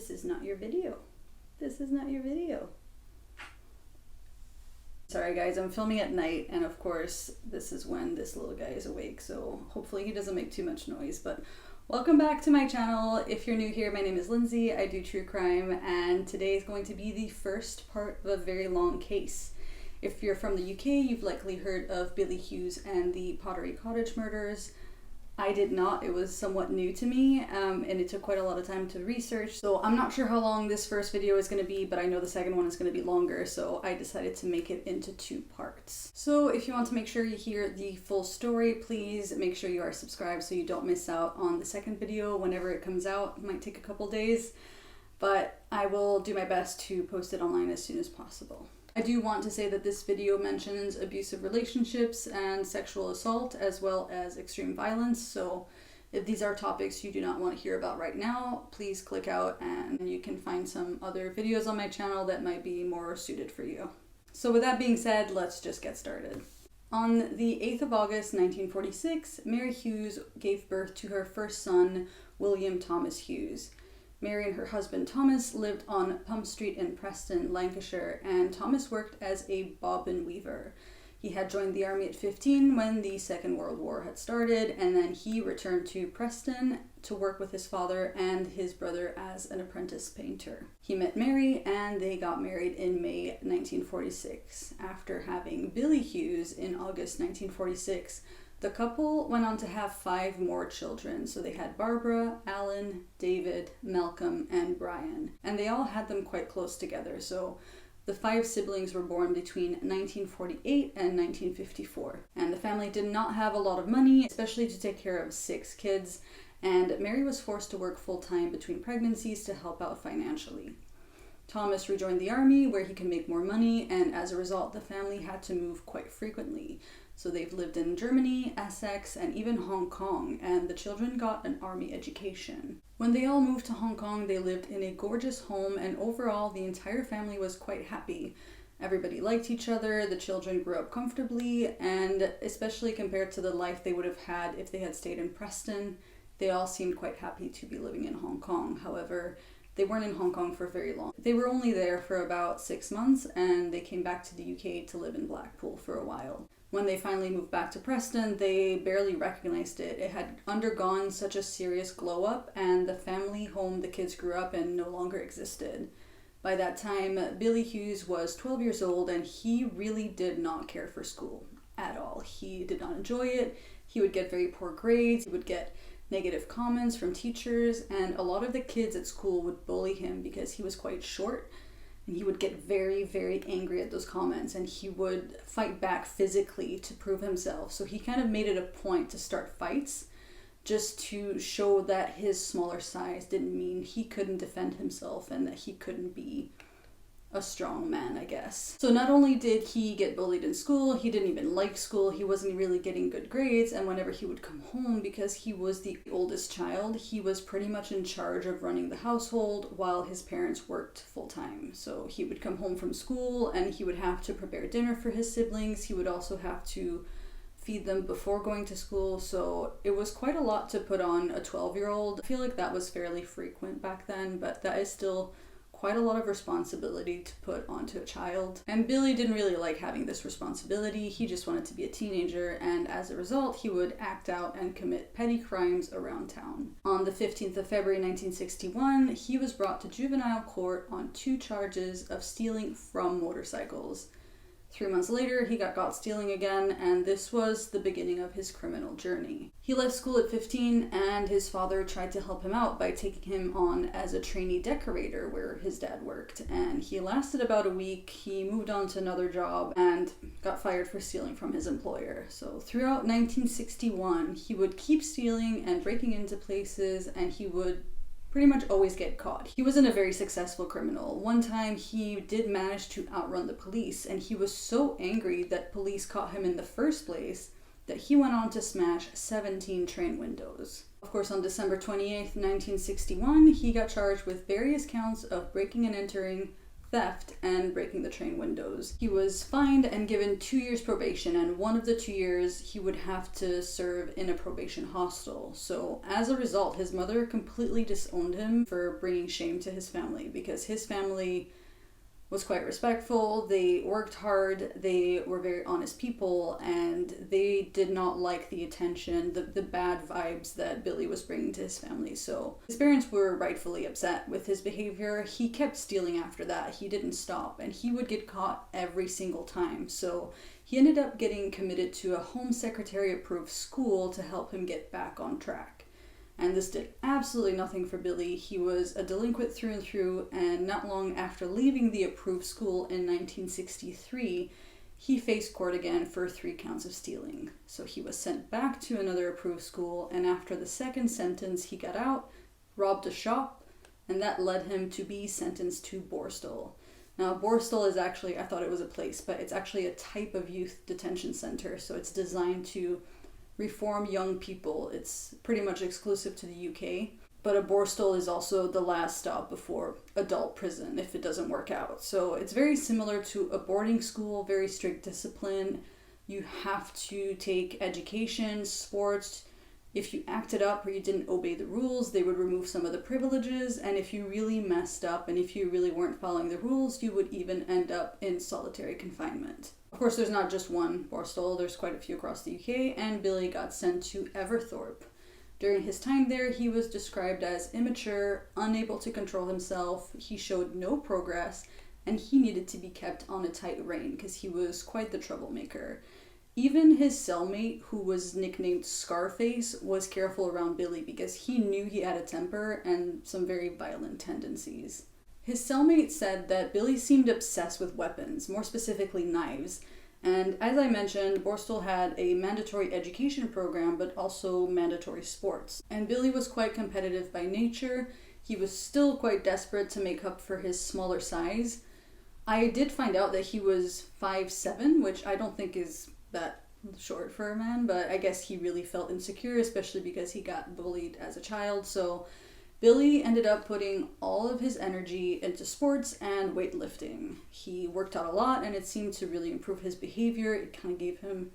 This is not your video. This is not your video. Sorry guys, I'm filming at night, and of course this is when this little guy is awake, so hopefully he doesn't make too much noise. But welcome back to my channel. If you're new here, my name is Lindsay. I do true crime, and today is going to be the first part of a very long case. If you're from the UK, you've likely heard of Billy Hughes and the Pottery Cottage murders. I did not. It was somewhat new to me, and it took quite a lot of time to research. So I'm not sure how long this first video is going to be, but I know the second one is going to be longer, so I decided to make it into 2 parts. So if you want to make sure you hear the full story, please make sure you are subscribed so you don't miss out on the second video whenever it comes out. It might take a couple days, but I will do my best to post it online as soon as possible. I do want to say that this video mentions abusive relationships and sexual assault, as well as extreme violence, so if these are topics you do not want to hear about right now, please click out and you can find some other videos on my channel that might be more suited for you. So with that being said, let's just get started. On the 8th of August 1946, Mary Hughes gave birth to her first son, William Thomas Hughes. Mary and her husband Thomas lived on Pump Street in Preston, Lancashire, and Thomas worked as a bobbin weaver. He had joined the army at 15 when the Second World War had started, and then he returned to Preston to work with his father and his brother as an apprentice painter. He met Mary and they got married in May 1946. After having Billy Hughes in August 1946, the couple went on to have 5 more children. So they had Barbara, Alan, David, Malcolm, and Brian. And they all had them quite close together. So the 5 siblings were born between 1948 and 1954. And the family did not have a lot of money, especially to take care of 6 kids. And Mary was forced to work full-time between pregnancies to help out financially. Thomas rejoined the army where he could make more money, and as a result, the family had to move quite frequently. So they've lived in Germany, Essex, and even Hong Kong, and the children got an army education. When they all moved to Hong Kong, they lived in a gorgeous home, and overall, the entire family was quite happy. Everybody liked each other, the children grew up comfortably, and especially compared to the life they would have had if they had stayed in Preston, they all seemed quite happy to be living in Hong Kong. However, they weren't in Hong Kong for very long. They were only there for about 6 months, and they came back to the UK to live in Blackpool for a while. When they finally moved back to Preston, they barely recognized it. It had undergone such a serious glow up, and the family home the kids grew up in no longer existed. By that time, Billy Hughes was 12 years old, and he really did not care for school at all. He did not enjoy it. He would get very poor grades. He would get negative comments from teachers, and a lot of the kids at school would bully him because he was quite short. And he would get very, very angry at those comments, and he would fight back physically to prove himself. So he kind of made it a point to start fights just to show that his smaller size didn't mean he couldn't defend himself and that he couldn't be a strong man, I guess. So not only did he get bullied in school, he didn't even like school, he wasn't really getting good grades, and whenever he would come home, because he was the oldest child, he was pretty much in charge of running the household while his parents worked full-time. So he would come home from school and he would have to prepare dinner for his siblings. He would also have to feed them before going to school, so it was quite a lot to put on a 12-year-old. I feel like that was fairly frequent back then, but that is still quite a lot of responsibility to put onto a child. And Billy didn't really like having this responsibility. He just wanted to be a teenager, and as a result, he would act out and commit petty crimes around town. On the 15th of February 1961, he was brought to juvenile court on 2 charges of stealing from motorcycles. 3 months later, he got caught stealing again, and this was the beginning of his criminal journey. He left school at 15, and his father tried to help him out by taking him on as a trainee decorator where his dad worked, and he lasted about a week. He moved on to another job and got fired for stealing from his employer. So throughout 1961, he would keep stealing and breaking into places, and he would pretty much always get caught. He wasn't a very successful criminal. One time he did manage to outrun the police, and he was so angry that police caught him in the first place that he went on to smash 17 train windows. Of course, on December 28th, 1961, he got charged with various counts of breaking and entering, theft and breaking the train windows. He was fined and given 2 years probation, and one of the 2 years he would have to serve in a probation hostel. So as a result, his mother completely disowned him for bringing shame to his family, because his family was quite respectful, they worked hard, they were very honest people, and they did not like the attention, the bad vibes that Billy was bringing to his family. So his parents were rightfully upset with his behavior. He kept stealing after that. He didn't stop, and he would get caught every single time. So he ended up getting committed to a Home Secretary approved school to help him get back on track. And this did absolutely nothing for Billy. He was a delinquent through and through, and not long after leaving the approved school in 1963, he faced court again for 3 counts of stealing. So he was sent back to another approved school, and after the second sentence, he got out, robbed a shop, and that led him to be sentenced to Borstal. Now, Borstal is actually, I thought it was a place, but it's actually a type of youth detention center, so it's designed to reform young people. It's pretty much exclusive to the UK, but a Borstal is also the last stop before adult prison if it doesn't work out. So it's very similar to a boarding school, very strict discipline. You have to take education, sports. If you acted up or you didn't obey the rules, they would remove some of the privileges, and if you really messed up and if you really weren't following the rules, you would even end up in solitary confinement. Of course, there's not just one Borstal, there's quite a few across the UK, and Billy got sent to Everthorpe. During his time there, he was described as immature, unable to control himself, he showed no progress, and he needed to be kept on a tight rein because he was quite the troublemaker. Even his cellmate, who was nicknamed Scarface, was careful around Billy because he knew he had a temper and some very violent tendencies. His cellmate said that Billy seemed obsessed with weapons, more specifically knives. And as I mentioned, Borstal had a mandatory education program, but also mandatory sports. And Billy was quite competitive by nature. He was still quite desperate to make up for his smaller size. I did find out that he was 5'7", which I don't think is that short for a man, but I guess he really felt insecure, especially because he got bullied as a child. So Billy ended up putting all of his energy into sports and weightlifting. He worked out a lot, and it seemed to really improve his behavior. It kind of gave him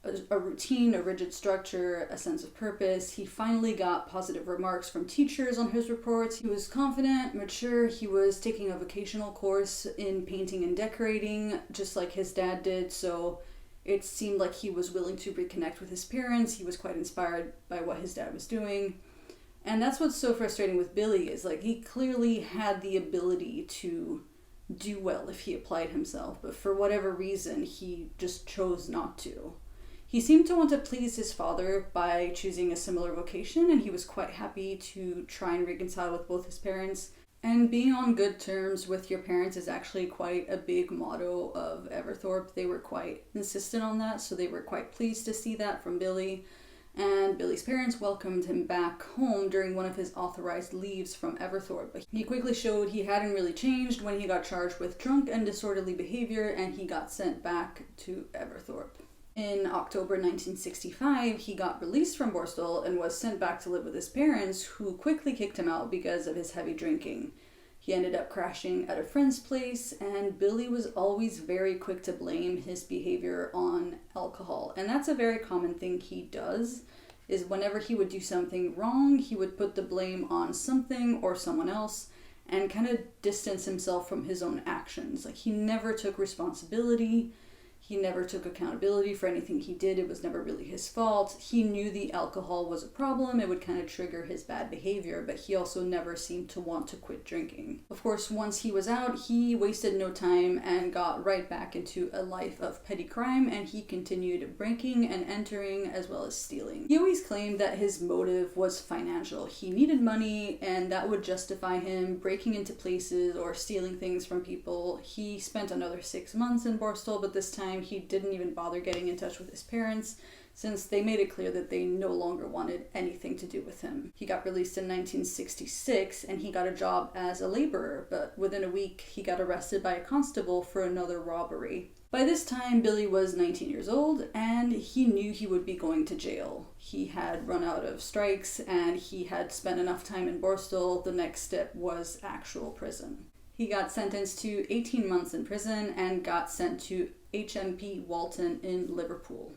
a routine, a rigid structure, a sense of purpose. He finally got positive remarks from teachers on his reports. He was confident, mature. He was taking a vocational course in painting and decorating, just like his dad did. So it seemed like he was willing to reconnect with his parents. He was quite inspired by what his dad was doing. And that's what's so frustrating with Billy, is like he clearly had the ability to do well if he applied himself, but for whatever reason, he just chose not to. He seemed to want to please his father by choosing a similar vocation, and he was quite happy to try and reconcile with both his parents. And being on good terms with your parents is actually quite a big motto of Everthorpe. They were quite insistent on that, so they were quite pleased to see that from Billy. And Billy's parents welcomed him back home during one of his authorized leaves from Everthorpe. But he quickly showed he hadn't really changed when he got charged with drunk and disorderly behavior, and he got sent back to Everthorpe. In October 1965, he got released from Borstal and was sent back to live with his parents, who quickly kicked him out because of his heavy drinking. He ended up crashing at a friend's place, and Billy was always very quick to blame his behavior on alcohol. And that's a very common thing he does, is whenever he would do something wrong, he would put the blame on something or someone else and kind of distance himself from his own actions. Like, he never took responsibility. He never took accountability for anything he did. It was never really his fault. He knew the alcohol was a problem. It would kind of trigger his bad behavior, but he also never seemed to want to quit drinking. Of course, once he was out, he wasted no time and got right back into a life of petty crime, and he continued breaking and entering as well as stealing. He always claimed that his motive was financial. He needed money, and that would justify him breaking into places or stealing things from people. He spent another 6 months in Borstal, but this time he didn't even bother getting in touch with his parents, since they made it clear that they no longer wanted anything to do with him. He got released in 1966, and he got a job as a laborer, but within a week he got arrested by a constable for another robbery. By this time, Billy was 19 years old, and he knew he would be going to jail. He had run out of strikes, and he had spent enough time in Borstal. The next step was actual prison. He got sentenced to 18 months in prison and got sent to HMP Walton in Liverpool.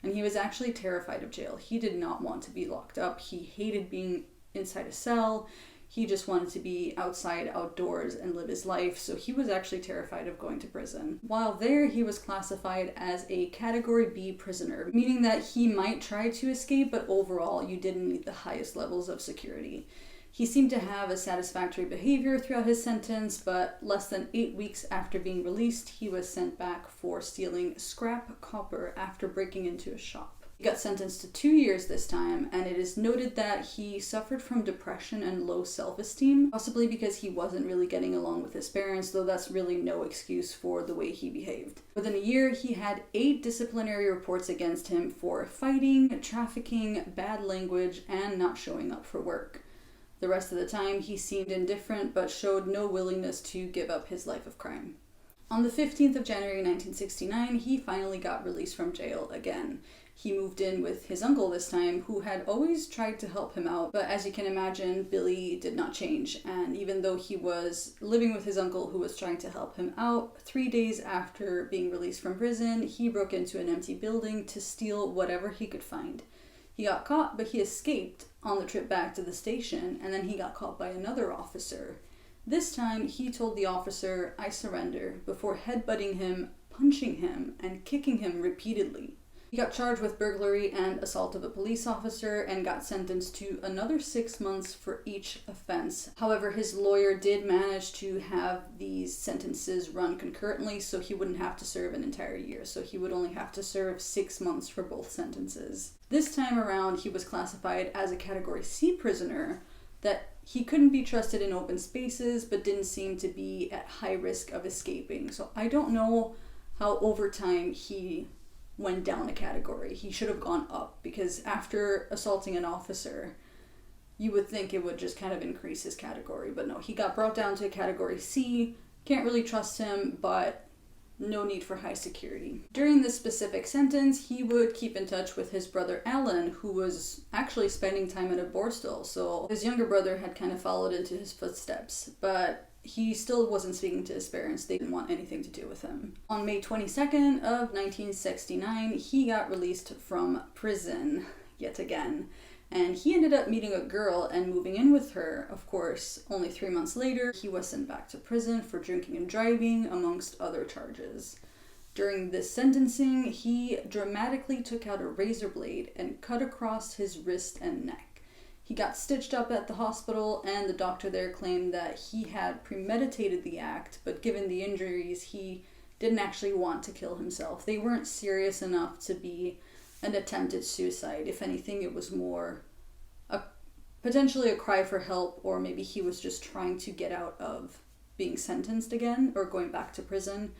And he was actually terrified of jail. He did not want to be locked up. He hated being inside a cell. He just wanted to be outside, outdoors, and live his life, so he was actually terrified of going to prison. While there, he was classified as a Category B prisoner, meaning that he might try to escape, but overall, you didn't need the highest levels of security. He seemed to have a satisfactory behavior throughout his sentence, but less than 8 weeks after being released, he was sent back for stealing scrap copper after breaking into a shop. He got sentenced to 2 years this time, and it is noted that he suffered from depression and low self-esteem, possibly because he wasn't really getting along with his parents, though that's really no excuse for the way he behaved. Within a year, he had 8 disciplinary reports against him for fighting, trafficking, bad language, and not showing up for work. The rest of the time, he seemed indifferent but showed no willingness to give up his life of crime. On the 15th of January 1969, he finally got released from jail again. He moved in with his uncle this time, who had always tried to help him out, but as you can imagine, Billy did not change, and even though he was living with his uncle who was trying to help him out, 3 days after being released from prison, he broke into an empty building to steal whatever he could find. He got caught, but he escaped on the trip back to the station, and then he got caught by another officer. This time, he told the officer, "I surrender," before headbutting him, punching him, and kicking him repeatedly. He got charged with burglary and assault of a police officer and got sentenced to another 6 months for each offense. However, his lawyer did manage to have these sentences run concurrently, so he wouldn't have to serve an entire year. So he would only have to serve 6 months for both sentences. This time around, he was classified as a Category C prisoner, that he couldn't be trusted in open spaces, but didn't seem to be at high risk of escaping. So I don't know how over time he went down a category. He should have gone up, because after assaulting an officer, you would think it would just kind of increase his category, but no, he got brought down to a Category C. Can't really trust him, but no need for high security. During this specific sentence, he would keep in touch with his brother Alan, who was actually spending time at a borstal, so his younger brother had kind of followed into his footsteps, but he still wasn't speaking to his parents. They didn't want anything to do with him. On May 22nd of 1969, he got released from prison yet again. And he ended up meeting a girl and moving in with her. Of course, only 3 months later, he was sent back to prison for drinking and driving, amongst other charges. During this sentencing, he dramatically took out a razor blade and cut across his wrist and neck. He got stitched up at the hospital, and the doctor there claimed that he had premeditated the act, but given the injuries, he didn't actually want to kill himself. They weren't serious enough to be an attempted suicide. If anything, it was more potentially a cry for help, or maybe he was just trying to get out of being sentenced again or going back to prison.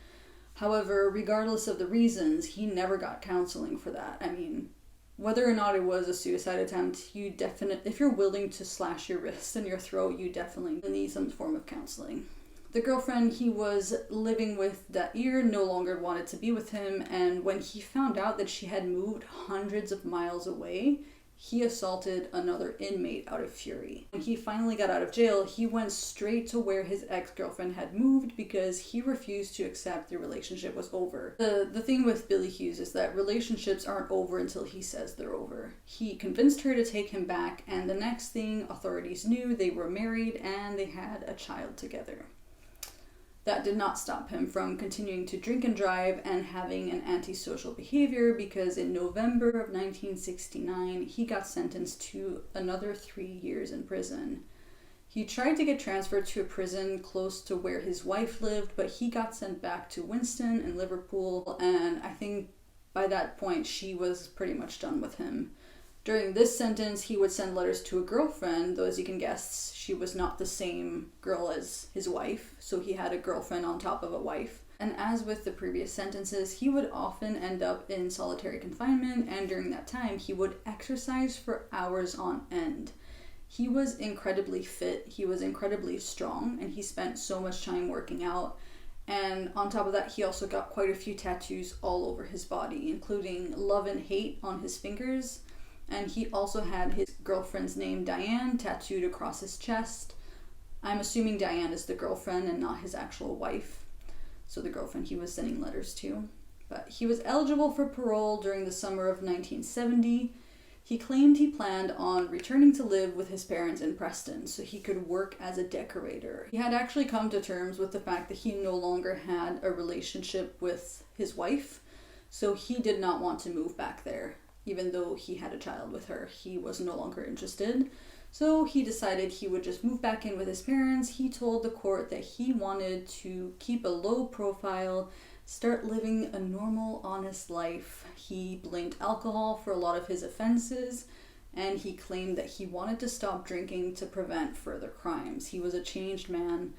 However, regardless of the reasons, he never got counseling for that. I mean, whether or not it was a suicide attempt, if you're willing to slash your wrist and your throat, you definitely need some form of counseling. The girlfriend he was living with that year no longer wanted to be with him, and when he found out that she had moved hundreds of miles away, he assaulted another inmate out of fury. When he finally got out of jail, he went straight to where his ex-girlfriend had moved because he refused to accept the relationship was over. The thing with Billy Hughes is that relationships aren't over until he says they're over. He convinced her to take him back, and the next thing authorities knew, they were married and they had a child together. That did not stop him from continuing to drink and drive and having an antisocial behavior, because in November of 1969, he got sentenced to another 3 years in prison. He tried to get transferred to a prison close to where his wife lived, but he got sent back to Winston in Liverpool, and I think by that point she was pretty much done with him. During this sentence, he would send letters to a girlfriend, though as you can guess, she was not the same girl as his wife, so he had a girlfriend on top of a wife. And as with the previous sentences, he would often end up in solitary confinement, and during that time, he would exercise for hours on end. He was incredibly fit, he was incredibly strong, and he spent so much time working out. And on top of that, he also got quite a few tattoos all over his body, including love and hate on his fingers. And he also had his girlfriend's name, Diane, tattooed across his chest. I'm assuming Diane is the girlfriend and not his actual wife. So the girlfriend he was sending letters to. But he was eligible for parole during the summer of 1970. He claimed he planned on returning to live with his parents in Preston so he could work as a decorator. He had actually come to terms with the fact that he no longer had a relationship with his wife, so he did not want to move back there. Even though he had a child with her, he was no longer interested. So he decided he would just move back in with his parents. He told the court that he wanted to keep a low profile, start living a normal, honest life. He blamed alcohol for a lot of his offenses, and he claimed that he wanted to stop drinking to prevent further crimes. He was a changed man.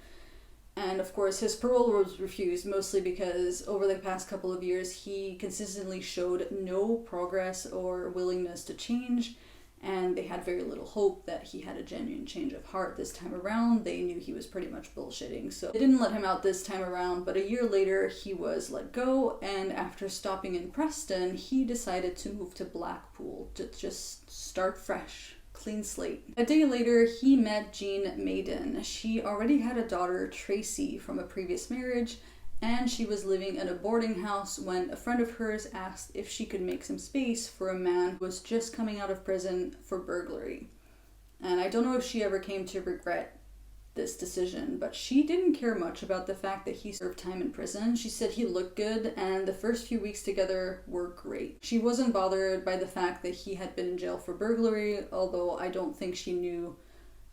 And of course, his parole was refused, mostly because over the past couple of years, he consistently showed no progress or willingness to change, and they had very little hope that he had a genuine change of heart this time around. They knew he was pretty much bullshitting, so they didn't let him out this time around, but a year later, he was let go, and after stopping in Preston, he decided to move to Blackpool to just start fresh. Clean slate. A day later, he met Jean Maiden. She already had a daughter, Tracy, from a previous marriage, and she was living in a boarding house when a friend of hers asked if she could make some space for a man who was just coming out of prison for burglary. And I don't know if she ever came to regret this decision, but she didn't care much about the fact that he served time in prison. She said he looked good, and the first few weeks together were great. She wasn't bothered by the fact that he had been in jail for burglary, although I don't think she knew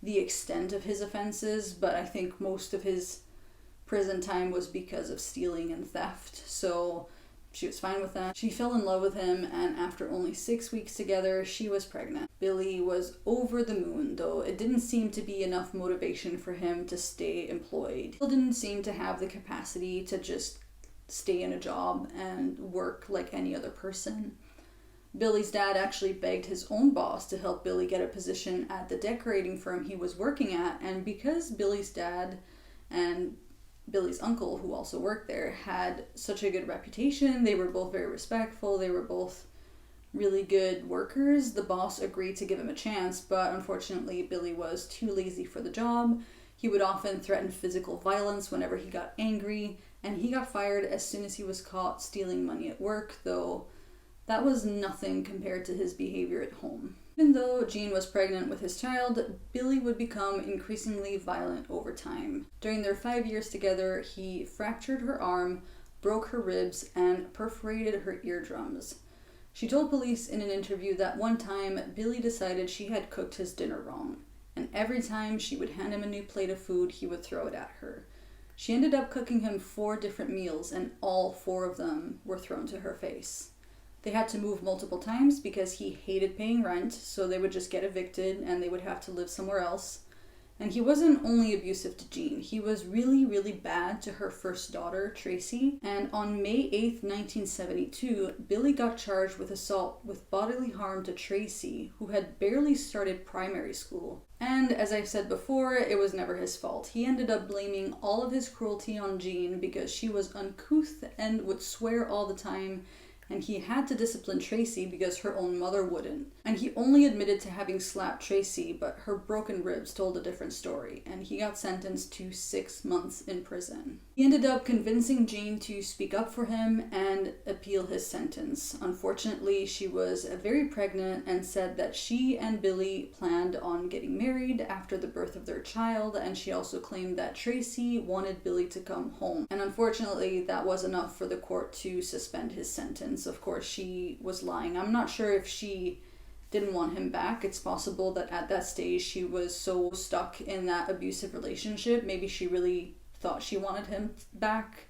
the extent of his offenses, but I think most of his prison time was because of stealing and theft, so she was fine with that. She fell in love with him, and after only 6 weeks together, she was pregnant. Billy was over the moon, though it didn't seem to be enough motivation for him to stay employed. He didn't seem to have the capacity to just stay in a job and work like any other person. Billy's dad actually begged his own boss to help Billy get a position at the decorating firm he was working at, and because Billy's dad and Billy's uncle, who also worked there, had such a good reputation, they were both very respectful, they were both really good workers, the boss agreed to give him a chance, but unfortunately Billy was too lazy for the job. He would often threaten physical violence whenever he got angry, and he got fired as soon as he was caught stealing money at work, though that was nothing compared to his behavior at home. Even though Jean was pregnant with his child, Billy would become increasingly violent over time. During their 5 years together, he fractured her arm, broke her ribs, and perforated her eardrums. She told police in an interview that one time, Billy decided she had cooked his dinner wrong, and every time she would hand him a new plate of food, he would throw it at her. She ended up cooking him 4 different meals, and all 4 of them were thrown to her face. They had to move multiple times because he hated paying rent, so they would just get evicted and they would have to live somewhere else. And he wasn't only abusive to Jean, he was really, really bad to her first daughter, Tracy. And on May 8th, 1972, Billy got charged with assault with bodily harm to Tracy, who had barely started primary school. And as I've said before, it was never his fault. He ended up blaming all of his cruelty on Jean because she was uncouth and would swear all the time, and he had to discipline Tracy because her own mother wouldn't. And he only admitted to having slapped Tracy, but her broken ribs told a different story, and he got sentenced to 6 months in prison. He ended up convincing Jean to speak up for him and appeal his sentence. Unfortunately, she was very pregnant and said that she and Billy planned on getting married after the birth of their child, and she also claimed that Tracy wanted Billy to come home. And unfortunately, that was enough for the court to suspend his sentence. Of course, she was lying. I'm not sure if she didn't want him back. It's possible that at that stage she was so stuck in that abusive relationship. Maybe she really thought she wanted him back,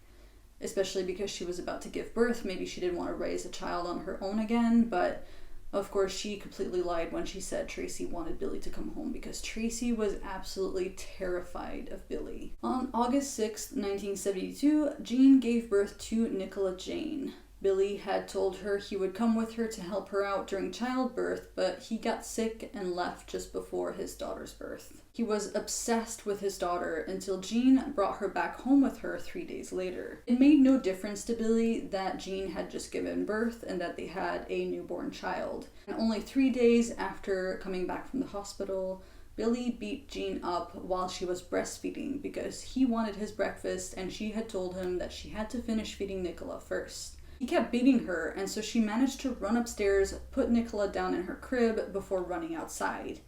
especially because she was about to give birth. Maybe she didn't want to raise a child on her own again, but of course she completely lied when she said Tracy wanted Billy to come home, because Tracy was absolutely terrified of Billy. On August 6th, 1972, Jean gave birth to Nicola Jane. Billy had told her he would come with her to help her out during childbirth, but he got sick and left just before his daughter's birth. He was obsessed with his daughter until Jean brought her back home with her 3 days later. It made no difference to Billy that Jean had just given birth and that they had a newborn child. And only 3 days after coming back from the hospital, Billy beat Jean up while she was breastfeeding because he wanted his breakfast and she had told him that she had to finish feeding Nicola first. He kept beating her, and so she managed to run upstairs, put Nicola down in her crib before running outside.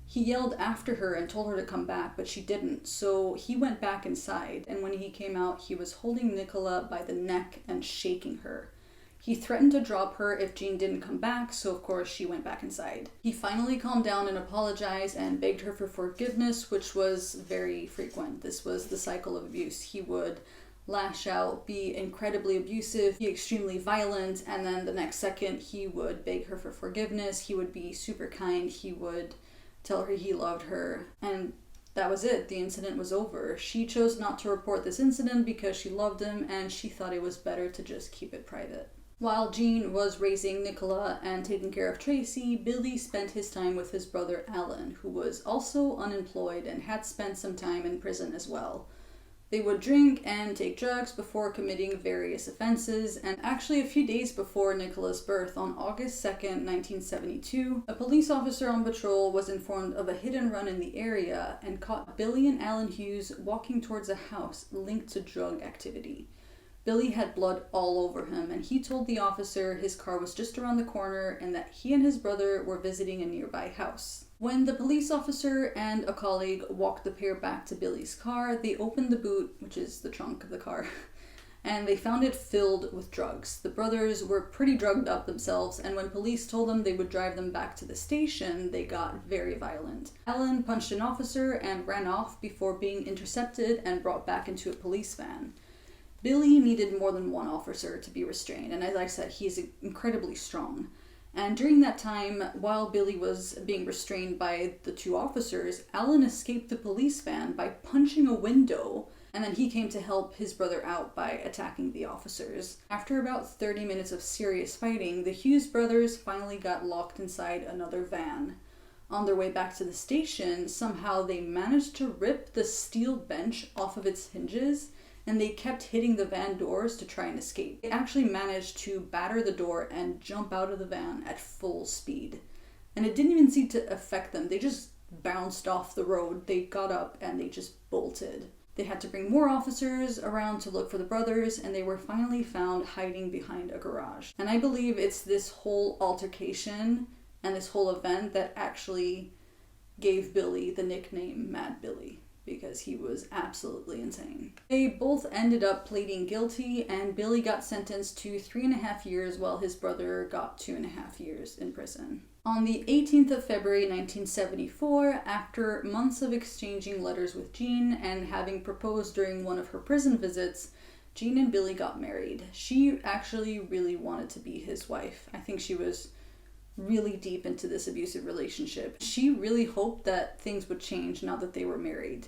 He yelled after her and told her to come back, but she didn't, so he went back inside, and when he came out, he was holding Nicola by the neck and shaking her. He threatened to drop her if Jean didn't come back, so of course she went back inside. He finally calmed down and apologized and begged her for forgiveness, which was very frequent. This was the cycle of abuse. He would lash out, be incredibly abusive, be extremely violent, and then the next second he would beg her for forgiveness. He would be super kind. He would tell her he loved her, and that was it. The incident was over. She chose not to report this incident because she loved him and she thought it was better to just keep it private. While Jean was raising Nicola and taking care of Tracy, Billy spent his time with his brother Alan, who was also unemployed and had spent some time in prison as well. They would drink and take drugs before committing various offenses, and actually a few days before Nicola's birth, on August 2nd, 1972, a police officer on patrol was informed of a hit and run in the area and caught Billy and Alan Hughes walking towards a house linked to drug activity. Billy had blood all over him, and he told the officer his car was just around the corner and that he and his brother were visiting a nearby house. When the police officer and a colleague walked the pair back to Billy's car, they opened the boot, which is the trunk of the car, and they found it filled with drugs. The brothers were pretty drugged up themselves, and when police told them they would drive them back to the station, they got very violent. Alan punched an officer and ran off before being intercepted and brought back into a police van. Billy needed more than one officer to be restrained, and as I said, he's incredibly strong. And during that time, while Billy was being restrained by the two officers, Alan escaped the police van by punching a window, and then he came to help his brother out by attacking the officers. After about 30 minutes of serious fighting, the Hughes brothers finally got locked inside another van. On their way back to the station, somehow they managed to rip the steel bench off of its hinges, and they kept hitting the van doors to try and escape. They actually managed to batter the door and jump out of the van at full speed. And it didn't even seem to affect them. They just bounced off the road. They got up and they just bolted. They had to bring more officers around to look for the brothers, and they were finally found hiding behind a garage. And I believe it's this whole altercation and this whole event that actually gave Billy the nickname Mad Billy, because he was absolutely insane. They both ended up pleading guilty, and Billy got sentenced to 3.5 years while his brother got 2.5 years in prison. On the 18th of February 1974, after months of exchanging letters with Jean and having proposed during one of her prison visits, Jean and Billy got married. She actually really wanted to be his wife. I think she was really deep into this abusive relationship. She really hoped that things would change now that they were married.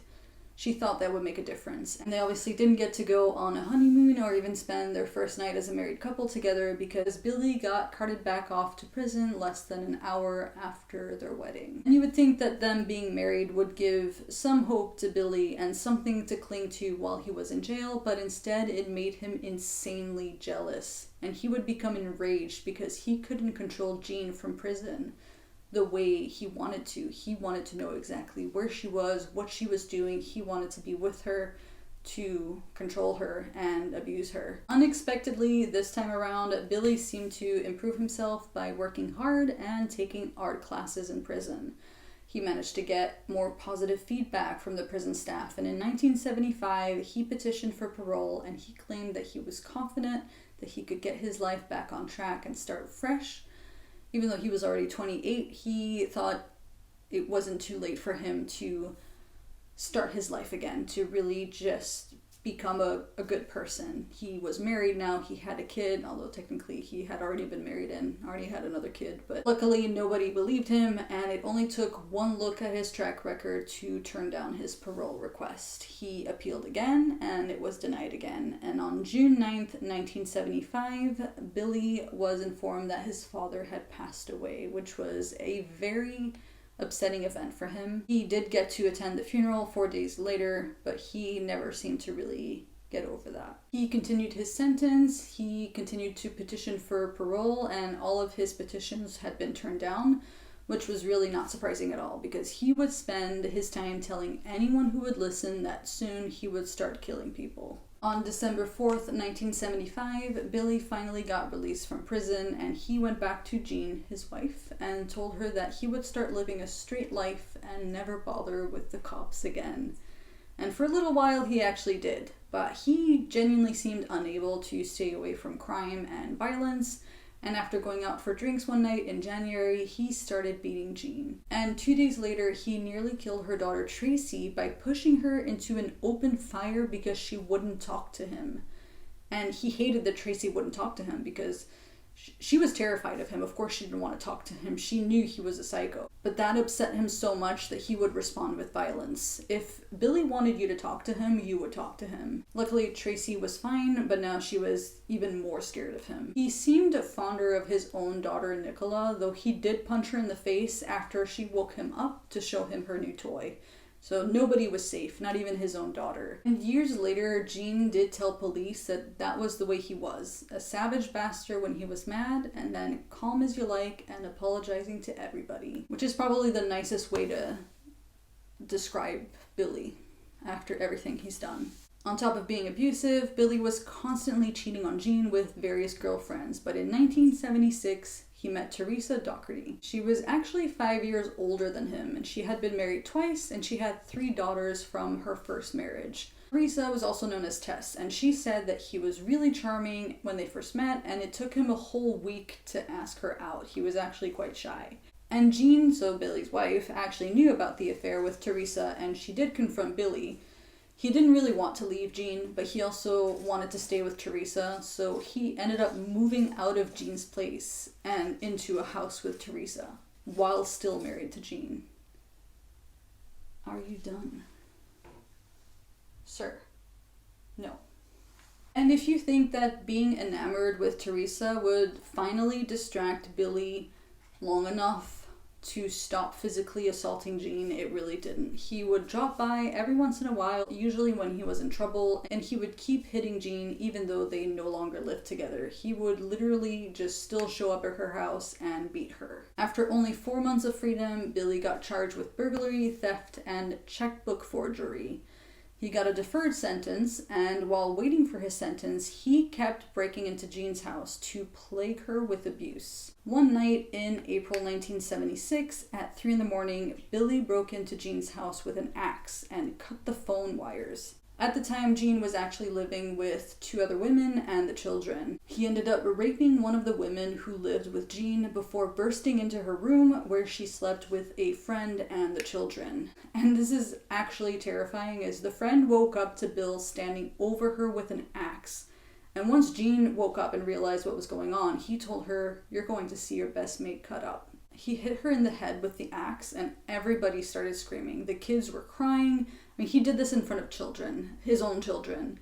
She thought that would make a difference. And they obviously didn't get to go on a honeymoon or even spend their first night as a married couple together because Billy got carted back off to prison less than an hour after their wedding. And you would think that them being married would give some hope to Billy and something to cling to while he was in jail, but instead it made him insanely jealous. And he would become enraged because he couldn't control Jean from prison the way he wanted to. He wanted to know exactly where she was, what she was doing. He wanted to be with her, to control her and abuse her. Unexpectedly, this time around, Billy seemed to improve himself by working hard and taking art classes in prison. He managed to get more positive feedback from the prison staff, and in 1975, he petitioned for parole, and he claimed that he was confident that he could get his life back on track and start fresh. Even though he was already 28, he thought it wasn't too late for him to start his life again, to really just become a good person. He was married now, he had a kid, although technically he had already been married and already had another kid, but luckily nobody believed him, and it only took one look at his track record to turn down his parole request. He appealed again, and it was denied again, and on June 9th, 1975, Billy was informed that his father had passed away, which was a very upsetting event for him. He did get to attend the funeral 4 days later, but he never seemed to really get over that. He continued his sentence, he continued to petition for parole, and all of his petitions had been turned down. which was really not surprising at all because he would spend his time telling anyone who would listen that soon he would start killing people. On December 4th, 1975, Billy finally got released from prison and he went back to Jean, his wife, and told her that he would start living a straight life and never bother with the cops again. And for a little while he actually did, but he genuinely seemed unable to stay away from crime and violence, and after going out for drinks one night in January, he started beating Jean. And 2 days later, he nearly killed her daughter Tracy by pushing her into an open fire because she wouldn't talk to him. And he hated that Tracy wouldn't talk to him because she was terrified of him. Of course she didn't want to talk to him. She knew he was a psycho. But that upset him so much that he would respond with violence. If Billy wanted you to talk to him, you would talk to him. Luckily, Tracy was fine, but now she was even more scared of him. He seemed fonder of his own daughter, Nicola, though he did punch her in the face after she woke him up to show him her new toy. So nobody was safe, not even his own daughter. And years later, Jean did tell police that that was the way he was. A savage bastard when he was mad, and then calm as you like and apologizing to everybody. Which is probably the nicest way to describe Billy after everything he's done. On top of being abusive, Billy was constantly cheating on Jean with various girlfriends, but in 1976, he met Teresa Doherty. She was actually 5 years older than him, and she had been married twice, and she had 3 daughters from her first marriage. Teresa was also known as Tess, and she said that he was really charming when they first met, and it took him a whole week to ask her out. He was actually quite shy. And Jean, so Billy's wife, actually knew about the affair with Teresa, and she did confront Billy. He didn't really want to leave Jean, but he also wanted to stay with Teresa, so he ended up moving out of Jean's place and into a house with Teresa, while still married to Jean. Are you done? Sir. No. And if you think that being enamored with Teresa would finally distract Billy long enough to stop physically assaulting Jean, it really didn't. He would drop by every once in a while, usually when he was in trouble, and he would keep hitting Jean even though they no longer lived together. He would literally just still show up at her house and beat her. After only 4 months of freedom, Billy got charged with burglary, theft, and checkbook forgery. He got a deferred sentence, and while waiting for his sentence, he kept breaking into Jean's house to plague her with abuse. One night in April 1976, at 3 a.m, Billy broke into Jean's house with an axe and cut the phone wires. At the time, Jean was actually living with 2 other women and the children. He ended up raping one of the women who lived with Jean before bursting into her room where she slept with a friend and the children. And this is actually terrifying as the friend woke up to Bill standing over her with an axe. And once Jean woke up and realized what was going on, he told her, "You're going to see your best mate cut up." He hit her in the head with the axe and everybody started screaming. The kids were crying. I mean, he did this in front of children, his own children.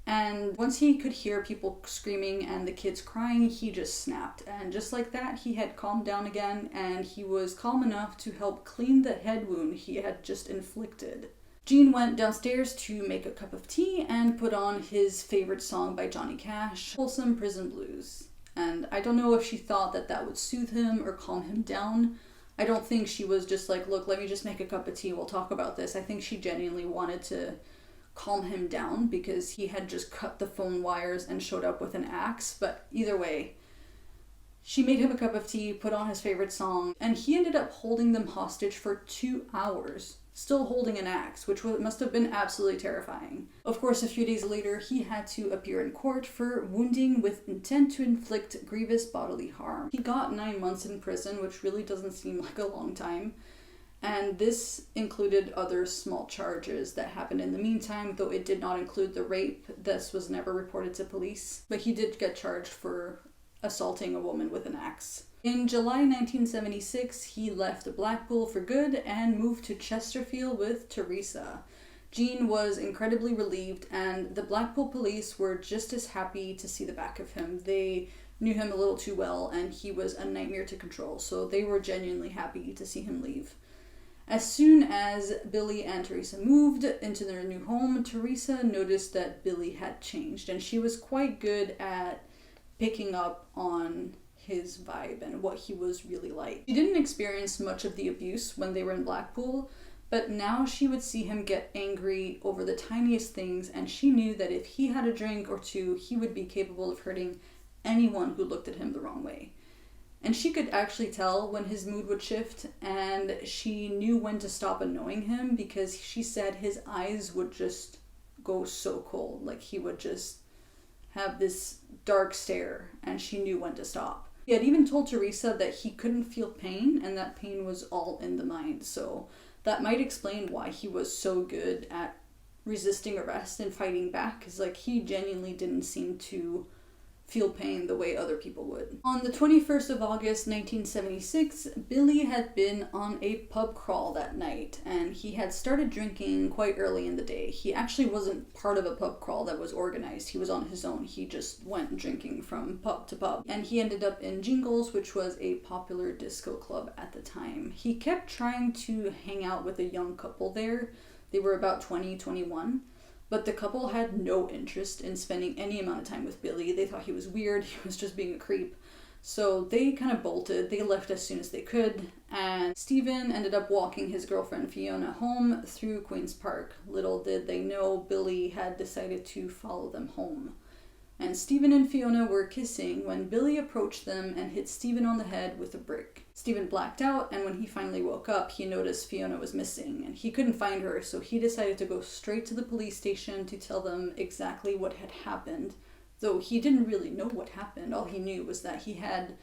And once he could hear people screaming and the kids crying, he just snapped. And just like that, he had calmed down again, and he was calm enough to help clean the head wound he had just inflicted. Jean went downstairs to make a cup of tea and put on his favorite song by Johnny Cash, Wholesome Prison Blues. And I don't know if she thought that that would soothe him or calm him down. I don't think she was just like, look, let me just make a cup of tea, we'll talk about this. I think she genuinely wanted to calm him down because he had just cut the phone wires and showed up with an axe. But either way, she made him a cup of tea, put on his favorite song, and he ended up holding them hostage for 2 hours, still holding an axe, which must have been absolutely terrifying. Of course, a few days later, he had to appear in court for wounding with intent to inflict grievous bodily harm. He got 9 months in prison, which really doesn't seem like a long time. And this included other small charges that happened in the meantime, though it did not include the rape. This was never reported to police, but he did get charged for assaulting a woman with an axe. In July 1976, he left Blackpool for good and moved to Chesterfield with Teresa. Jean was incredibly relieved, and the Blackpool police were just as happy to see the back of him. They knew him a little too well, and he was a nightmare to control, so they were genuinely happy to see him leave. As soon as Billy and Teresa moved into their new home, Teresa noticed that Billy had changed, and she was quite good at picking up on his vibe and what he was really like. She didn't experience much of the abuse when they were in Blackpool, but now she would see him get angry over the tiniest things, and she knew that if he had a drink or two, he would be capable of hurting anyone who looked at him the wrong way. And she could actually tell when his mood would shift, and she knew when to stop annoying him, because she said his eyes would just go so cold. Like, he would just have this dark stare, and she knew when to stop. He had even told Teresa that he couldn't feel pain, and that pain was all in the mind. So that might explain why he was so good at resisting arrest and fighting back, because like, he genuinely didn't seem to feel pain the way other people would. On the 21st of August 1976, Billy had been on a pub crawl that night, and he had started drinking quite early in the day. He actually wasn't part of a pub crawl that was organized. He was on his own. He just went drinking from pub to pub, and he ended up in Jingles, which was a popular disco club at the time. He kept trying to hang out with a young couple there. They were about 20, 21. But the couple had no interest in spending any amount of time with Billy. They thought he was weird, he was just being a creep. So they kind of bolted, they left as soon as they could, and Stephen ended up walking his girlfriend Fiona home through Queen's Park. Little did they know Billy had decided to follow them home. And Stephen and Fiona were kissing when Billy approached them and hit Stephen on the head with a brick. Stephen blacked out, and when he finally woke up, he noticed Fiona was missing, and he couldn't find her, so he decided to go straight to the police station to tell them exactly what had happened. Though he didn't really know what happened. All he knew was that he had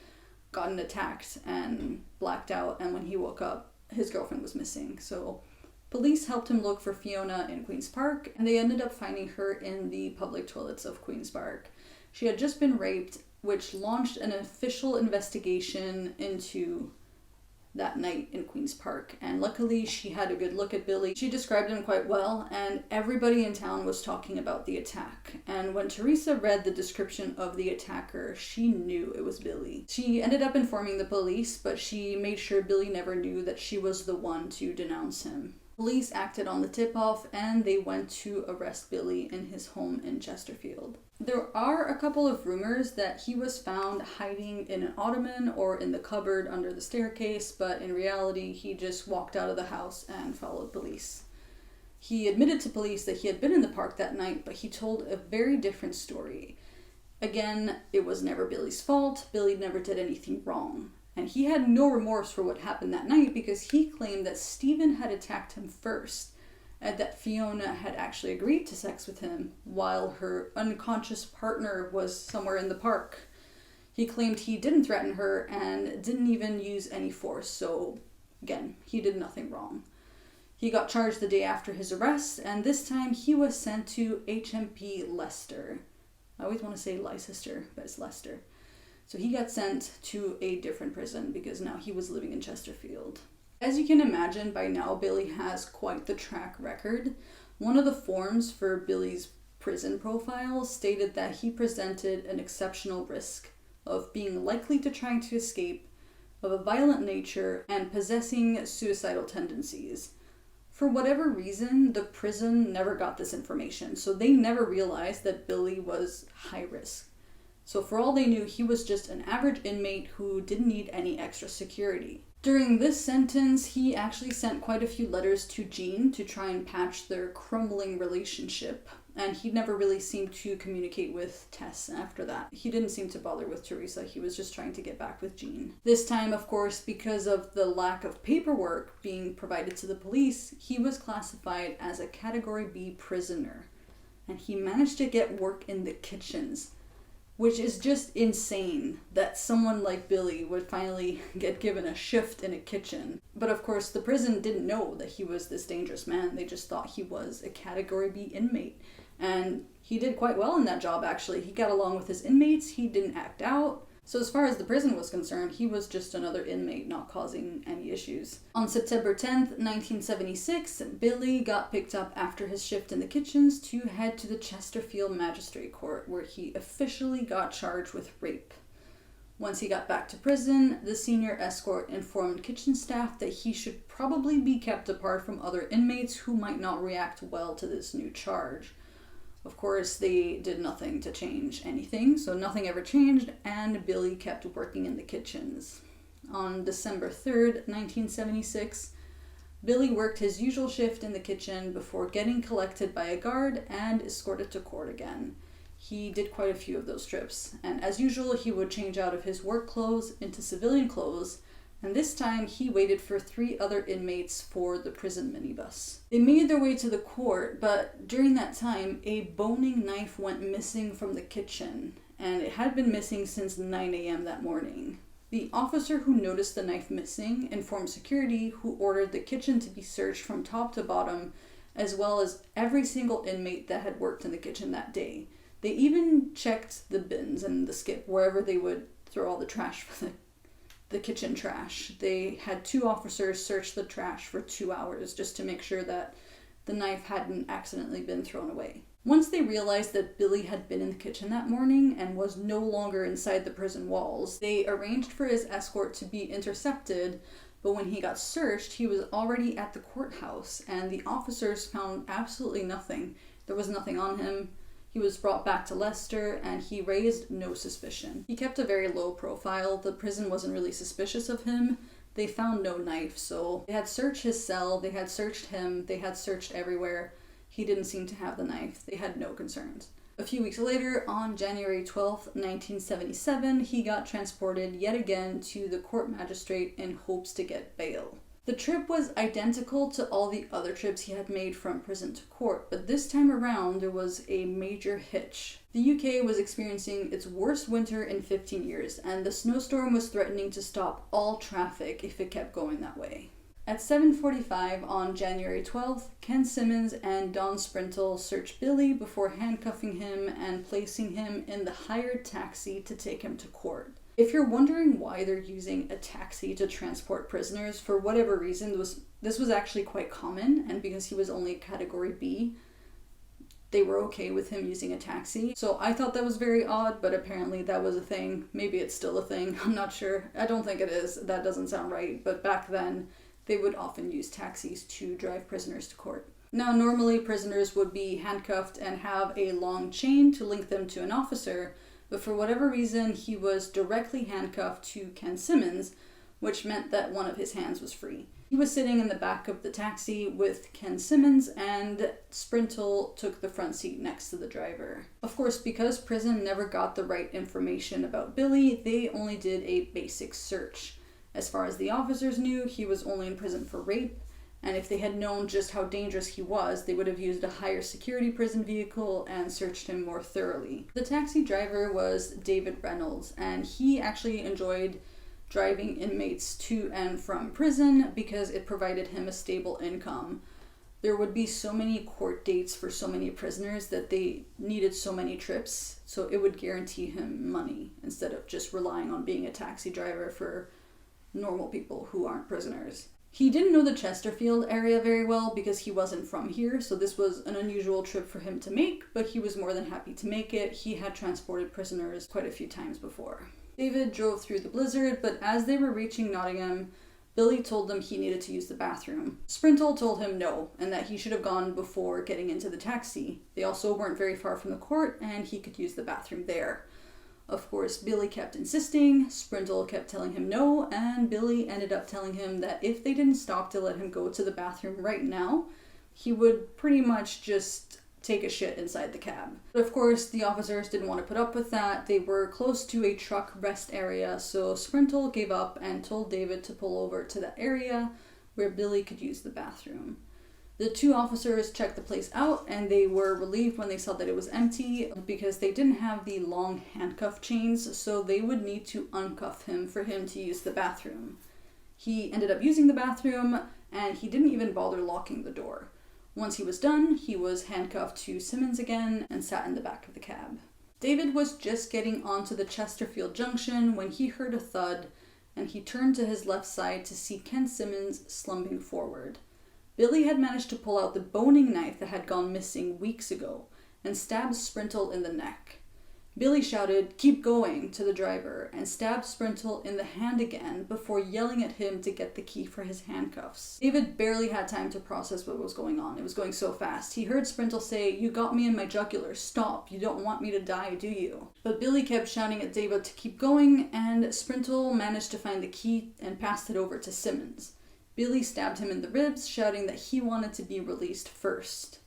gotten attacked and blacked out, and when he woke up, his girlfriend was missing. So police helped him look for Fiona in Queen's Park, and they ended up finding her in the public toilets of Queen's Park. She had just been raped, which launched an official investigation into that night in Queen's Park. And luckily, she had a good look at Billy. She described him quite well, and everybody in town was talking about the attack. And when Teresa read the description of the attacker, she knew it was Billy. She ended up informing the police, but she made sure Billy never knew that she was the one to denounce him. Police acted on the tip-off, and they went to arrest Billy in his home in Chesterfield. There are a couple of rumors that he was found hiding in an ottoman or in the cupboard under the staircase, but in reality, he just walked out of the house and followed police. He admitted to police that he had been in the park that night, but he told a very different story. Again, it was never Billy's fault. Billy never did anything wrong. And he had no remorse for what happened that night, because he claimed that Stephen had attacked him first, and that Fiona had actually agreed to sex with him while her unconscious partner was somewhere in the park. He claimed he didn't threaten her and didn't even use any force, so again, he did nothing wrong. He got charged the day after his arrest, and this time he was sent to HMP Leicester. I always want to say Leicester, but it's Leicester. So he got sent to a different prison because now he was living in Chesterfield. As you can imagine, by now Billy has quite the track record. One of the forms for Billy's prison profile stated that he presented an exceptional risk of being likely to try to escape, of a violent nature, and possessing suicidal tendencies. For whatever reason, the prison never got this information, so they never realized that Billy was high risk. So for all they knew, he was just an average inmate who didn't need any extra security. During this sentence, he actually sent quite a few letters to Jean to try and patch their crumbling relationship, and he never really seemed to communicate with Tess after that. He didn't seem to bother with Teresa, he was just trying to get back with Jean. This time, of course, because of the lack of paperwork being provided to the police, he was classified as a Category B prisoner, and he managed to get work in the kitchens, which is just insane that someone like Billy would finally get given a shift in a kitchen. But of course, the prison didn't know that he was this dangerous man. They just thought he was a Category B inmate. And he did quite well in that job, actually. He got along with his inmates, he didn't act out. So as far as the prison was concerned, he was just another inmate not causing any issues. On September 10th, 1976, Billy got picked up after his shift in the kitchens to head to the Chesterfield Magistrate Court, where he officially got charged with rape. Once he got back to prison, the senior escort informed kitchen staff that he should probably be kept apart from other inmates who might not react well to this new charge. Of course, they did nothing to change anything, so nothing ever changed, and Billy kept working in the kitchens. On December 3rd, 1976, Billy worked his usual shift in the kitchen before getting collected by a guard and escorted to court again. He did quite a few of those trips, and as usual, he would change out of his work clothes into civilian clothes, and this time he waited for 3 other inmates for the prison minibus. They made their way to the court, but during that time, a boning knife went missing from the kitchen, and it had been missing since 9 a.m. that morning. The officer who noticed the knife missing informed security, who ordered the kitchen to be searched from top to bottom, as well as every single inmate that had worked in the kitchen that day. They even checked the bins and the skip, wherever they would throw all the trash for the kitchen trash. They had 2 officers search the trash for 2 hours just to make sure that the knife hadn't accidentally been thrown away. Once they realized that Billy had been in the kitchen that morning and was no longer inside the prison walls, they arranged for his escort to be intercepted, but when he got searched, he was already at the courthouse, and the officers found absolutely nothing. There was nothing on him. He was brought back to Leicester, and he raised no suspicion. He kept a very low profile. The prison wasn't really suspicious of him. They found no knife, so they had searched his cell, they had searched him, they had searched everywhere. He didn't seem to have the knife. They had no concerns. A few weeks later, on January 12th, 1977, he got transported yet again to the court magistrate in hopes to get bail. The trip was identical to all the other trips he had made from prison to court, but this time around there was a major hitch. The UK was experiencing its worst winter in 15 years, and the snowstorm was threatening to stop all traffic if it kept going that way. At 7:45 on January 12th, Ken Simmons and Don Sprintle searched Billy before handcuffing him and placing him in the hired taxi to take him to court. If you're wondering why they're using a taxi to transport prisoners, for whatever reason, this was actually quite common, and because he was only Category B, they were okay with him using a taxi. So I thought that was very odd, but apparently that was a thing. Maybe it's still a thing, I'm not sure. I don't think it is, that doesn't sound right, but back then they would often use taxis to drive prisoners to court. Now, normally prisoners would be handcuffed and have a long chain to link them to an officer, but for whatever reason, he was directly handcuffed to Ken Simmons, which meant that one of his hands was free. He was sitting in the back of the taxi with Ken Simmons, and Sprintle took the front seat next to the driver. Of course, because prison never got the right information about Billy, they only did a basic search. As far as the officers knew, he was only in prison for rape, and if they had known just how dangerous he was, they would have used a higher security prison vehicle and searched him more thoroughly. The taxi driver was David Reynolds, and he actually enjoyed driving inmates to and from prison because it provided him a stable income. There would be so many court dates for so many prisoners that they needed so many trips, so it would guarantee him money instead of just relying on being a taxi driver for normal people who aren't prisoners. He didn't know the Chesterfield area very well because he wasn't from here, so this was an unusual trip for him to make, but he was more than happy to make it. He had transported prisoners quite a few times before. David drove through the blizzard, but as they were reaching Nottingham, Billy told them he needed to use the bathroom. Sprintle told him no, and that he should have gone before getting into the taxi. They also weren't very far from the court, and he could use the bathroom there. Of course, Billy kept insisting, Sprintle kept telling him no, and Billy ended up telling him that if they didn't stop to let him go to the bathroom right now, he would pretty much just take a shit inside the cab. But of course, the officers didn't want to put up with that. They were close to a truck rest area, so Sprintle gave up and told David to pull over to that area where Billy could use the bathroom. The 2 officers checked the place out, and they were relieved when they saw that it was empty because they didn't have the long handcuff chains, so they would need to uncuff him for him to use the bathroom. He ended up using the bathroom, and he didn't even bother locking the door. Once he was done, he was handcuffed to Simmons again and sat in the back of the cab. David was just getting onto the Chesterfield Junction when he heard a thud, and he turned to his left side to see Ken Simmons slumping forward. Billy had managed to pull out the boning knife that had gone missing weeks ago and stabbed Sprintle in the neck. Billy shouted, "Keep going," to the driver and stabbed Sprintle in the hand again before yelling at him to get the key for his handcuffs. David barely had time to process what was going on. It was going so fast. He heard Sprintle say, "You got me in my jugular. Stop. You don't want me to die, do you?" But Billy kept shouting at David to keep going, and Sprintle managed to find the key and passed it over to Simmons. Billy stabbed him in the ribs, shouting that he wanted to be released first.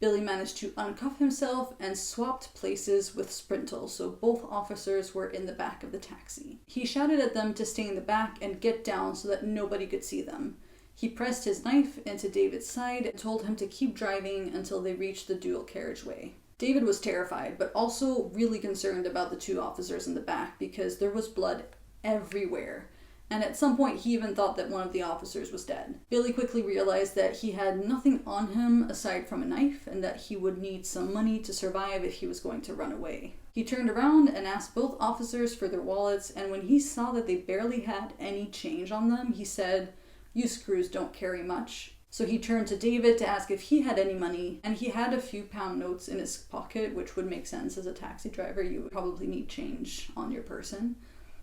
Billy managed to uncuff himself and swapped places with Sprintle, so both officers were in the back of the taxi. He shouted at them to stay in the back and get down so that nobody could see them. He pressed his knife into David's side and told him to keep driving until they reached the dual carriageway. David was terrified, but also really concerned about the two officers in the back because there was blood everywhere. And at some point he even thought that one of the officers was dead. Billy quickly realized that he had nothing on him aside from a knife and that he would need some money to survive if he was going to run away. He turned around and asked both officers for their wallets, and when he saw that they barely had any change on them, he said, "You screws don't carry much." So he turned to David to ask if he had any money, and he had a few pound notes in his pocket, which would make sense as a taxi driver. You would probably need change on your person.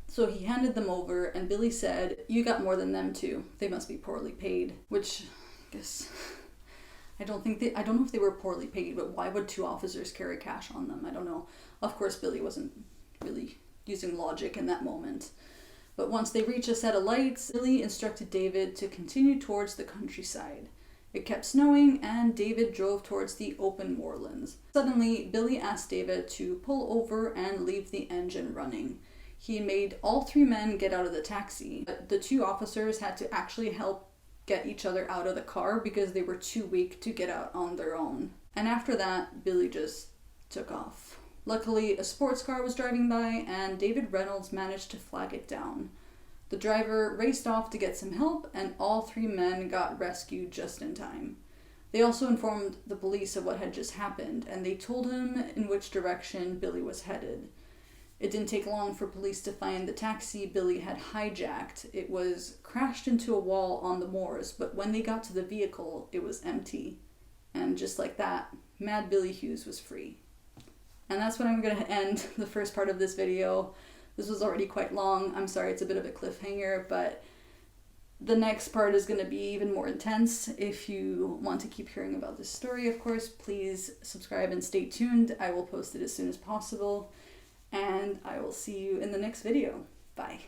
So he handed them over, and Billy said, "You got more than them too. They must be poorly paid." Which, I guess, I don't know if they were poorly paid, but why would two officers carry cash on them? I don't know. Of course, Billy wasn't really using logic in that moment. But once they reached a set of lights, Billy instructed David to continue towards the countryside. It kept snowing, and David drove towards the open moorlands. Suddenly, Billy asked David to pull over and leave the engine running. He made all three men get out of the taxi, but the two officers had to actually help get each other out of the car because they were too weak to get out on their own. And after that, Billy just took off. Luckily, a sports car was driving by, and David Reynolds managed to flag it down. The driver raced off to get some help, and all three men got rescued just in time. They also informed the police of what had just happened, and they told him in which direction Billy was headed. It didn't take long for police to find the taxi Billy had hijacked. It was crashed into a wall on the moors, but when they got to the vehicle, it was empty. And just like that, Mad Billy Hughes was free. And that's when I'm going to end the first part of this video. This was already quite long. I'm sorry, it's a bit of a cliffhanger, but the next part is going to be even more intense. If you want to keep hearing about this story, of course, please subscribe and stay tuned. I will post it as soon as possible. And I will see you in the next video. Bye.